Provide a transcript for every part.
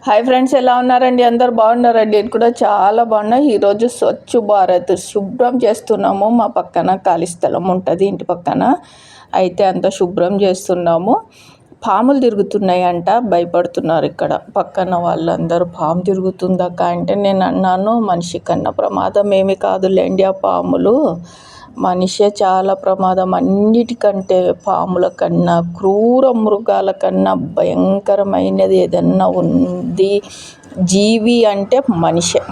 Hi friends, ఎలా ఉన్నారండి? అందరు బాగున్నారండి? నేను కూడా చాలా బాగున్నా. ఈరోజు స్వచ్ఛ భారత్ శుభ్రం చేస్తున్నాము. మా పక్కన ఖాళీ స్థలం ఉంటుంది ఇంటి పక్కన, అయితే అంత శుభ్రం చేస్తున్నాము. పాములు తిరుగుతున్నాయంట, భయపడుతున్నారు ఇక్కడ పక్కన వాళ్ళందరూ. పాము తిరుగుతుందక్క అంటే నేను అన్నాను, మనిషి కన్నా ప్రమాదం ఏమి కాదులేండి, ఆ పాములు మనిషే చాలా ప్రమాదం. అన్నిటికంటే పాముల కన్నా, క్రూర మృగాల కన్నా భయంకరమైనది ఏదన్నా ఉంది జీవి అంటే మనిషే.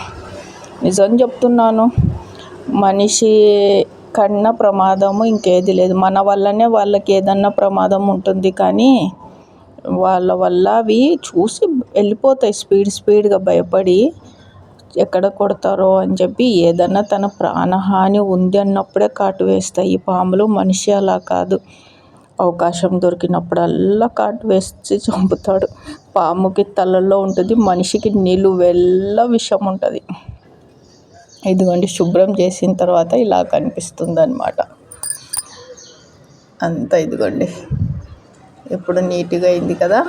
నిజం చెప్తున్నాను, మనిషి కన్నా ప్రమాదము ఇంకేది లేదు. మన వల్లనే వాళ్ళకి ఏదన్నా ప్రమాదం ఉంటుంది, కానీ వాళ్ళ వల్ల అవి చూసి వెళ్ళిపోతాయి స్పీడ్గా భయపడి. ఎక్కడ కొడతారో అని చెప్పి ఏదన్నా తన ప్రాణహాని ఉంది అన్నప్పుడే కాటు వేస్తాయి ఈ పాములు. మనిషి అలా కాదు, అవకాశం దొరికినప్పుడల్లా కాటు వేసి చంపుతాడు. పాముకి తలలో ఉంటుంది, మనిషికి నిలువెల్ల విషం ఉంటుంది. ఇదిగోండి, శుభ్రం చేసిన తర్వాత ఇలా కనిపిస్తుంది అన్నమాట అంతా. ఇదిగోండి, ఇప్పుడు నీట్గా అయింది కదా,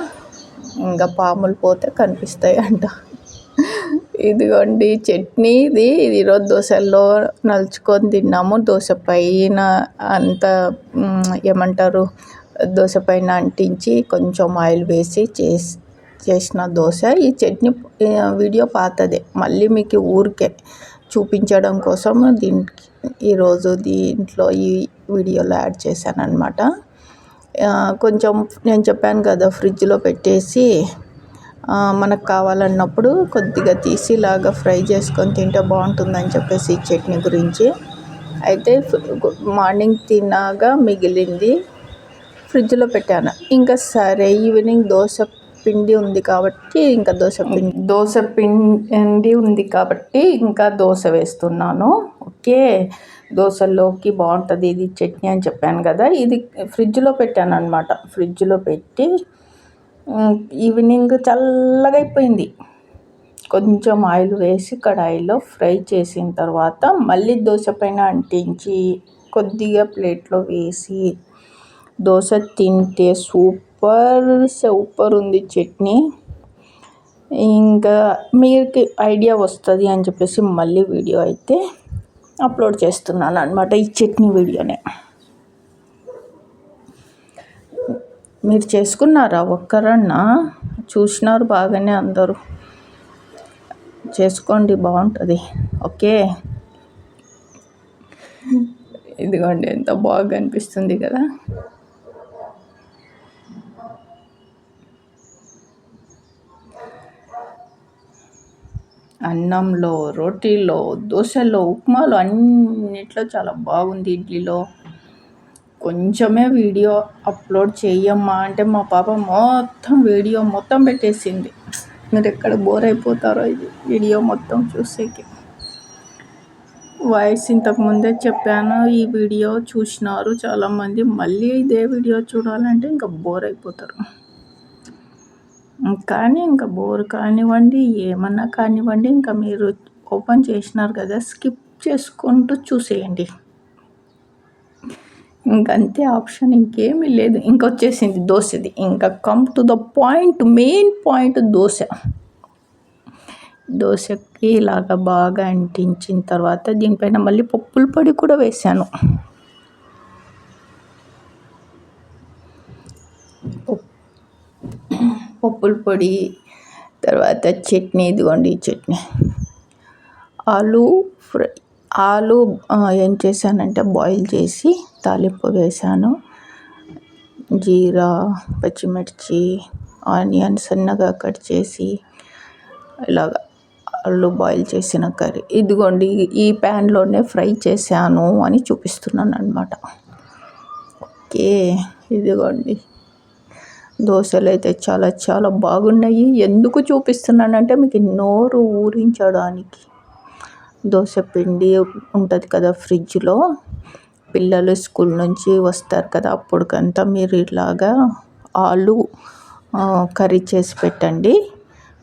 ఇంకా పాములు పోతే కనిపిస్తాయి అంట. ఇదిగోండి చట్నీ, ఇది ఈరోజు దోశల్లో నలుచుకొని తిన్నాము. దోశ పైన అంతా ఏమంటారు, దోశ పైన అంటించి కొంచెం ఆయిల్ వేసి చేసిన దోశ. ఈ చట్నీ వీడియో పాతదే, మళ్ళీ మీకు ఊరికే చూపించడం కోసం ఈరోజు దీంట్లో ఈ వీడియోలో యాడ్ చేశాను అనమాట. కొంచెం నేను చెప్పాను కదా, ఫ్రిడ్జ్లో పెట్టేసి మనకు కావాలన్నప్పుడు కొద్దిగా తీసి ఇలాగా ఫ్రై చేసుకొని తింటే బాగుంటుందని చెప్పేసి ఈ చట్నీ గురించి. అయితే మార్నింగ్ తిన్నాగా మిగిలింది ఫ్రిడ్జ్లో పెట్టాను. ఇంకా సరే, ఈవినింగ్ దోశ పిండి ఉంది కాబట్టి ఇంకా దోశ పిండి ఉంది కాబట్టి ఇంకా దోశ వేస్తున్నాను. ఓకే, దోశల్లోకి బాగుంటుంది ఇది చట్నీ అని చెప్పాను కదా. ఇది ఫ్రిడ్జ్లో పెట్టాను అనమాట. ఫ్రిడ్జ్లో పెట్టి ఈవినింగ్ చల్లగా అయిపోయింది. కొంచెం ఆయిల్ వేసి కడాయిలో ఫ్రై చేసిన తర్వాత మళ్ళీ దోశ పైన అంటించి కొద్దిగా ప్లేట్లో వేసి దోశ తింటే సూపర్ ఉంది చట్నీ. ఇంకా మీకు ఐడియా వస్తుంది అని చెప్పేసి మళ్ళీ వీడియో అయితే అప్లోడ్ చేస్తున్నాను అనమాట, ఈ చట్నీ వీడియోనే. మీరు చేసుకున్నారా? ఒక్కరన్నా చూసినారు? బాగానే అందరూ చేసుకోండి, బాగుంటుంది. ఓకే, ఇదిగోండి ఎంత బాగా అనిపిస్తుంది కదా. అన్నంలో, రోటీలో, దోశలో, ఉప్మాలో, అన్నిట్లో చాలా బాగుంది. ఇడ్లీలో కొంచెమే వీడియో అప్లోడ్ చేయమ్మా అంటే మా పాప మొత్తం వీడియో మొత్తం పెట్టేసింది. మీరు ఎక్కడ బోర్ అయిపోతారో ఇది వీడియో మొత్తం చూసేకి. వాయిస్ ఇంతకుముందే చెప్పాను, ఈ వీడియో చూసినారు చాలామంది. మళ్ళీ ఇదే వీడియో చూడాలంటే ఇంకా బోర్ అయిపోతారు. కానీ ఇంకా బోర్ కానివ్వండి, ఏమన్నా కానివ్వండి, ఇంకా మీరు ఓపెన్ చేసినారు కదా, స్కిప్ చేసుకుంటూ చూసేయండి. ఇంకంతే, ఆప్షన్ ఇంకేమీ లేదు. ఇంకొచ్చేసింది దోశది. ఇంకా come to the point, main point దోశకి ఇలాగా బాగా అంటించిన తర్వాత దీనిపైన మళ్ళీ పప్పుల పొడి కూడా వేసాను. పప్పుల పొడి తర్వాత చట్నీ, ఇదిగోండి చట్నీ. ఆలు ఏం చేశానంటే బాయిల్ చేసి తాలింపు వేసాను. జీరా, పచ్చిమిర్చి, ఆనియన్ సన్నగా కట్ చేసి ఇలాగ ఆలు బాయిల్ చేసిన కర్రీ. ఇదిగోండి ఈ ప్యాన్లోనే ఫ్రై చేశాను అని చూపిస్తున్నాను అనమాట. ఓకే, ఇదిగోండి దోశలు అయితే చాలా చాలా బాగున్నాయి. ఎందుకు చూపిస్తున్నానంటే మీకు నోరు ఊరించడానికి. దోశ పిండి ఉంటుంది కదా ఫ్రిడ్జ్లో, పిల్లలు స్కూల్ నుంచి వస్తారు కదా, అప్పటికంతా మీరు ఇలాగా ఆలు కర్రీ చేసి పెట్టండి.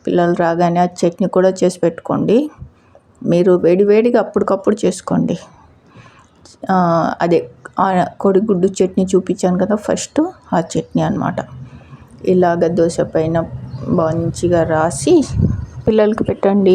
పిల్లలు రాగానే ఆ చట్నీ కూడా చేసి పెట్టుకోండి. మీరు వేడివేడిగా అప్పటికప్పుడు చేసుకోండి. అదే కోడిగుడ్డు చట్నీ చూపించాను కదా ఫస్ట్, ఆ చట్నీ అన్నమాట. ఇలాగ దోశ పైన మంచిగా రాసి పిల్లలకి పెట్టండి.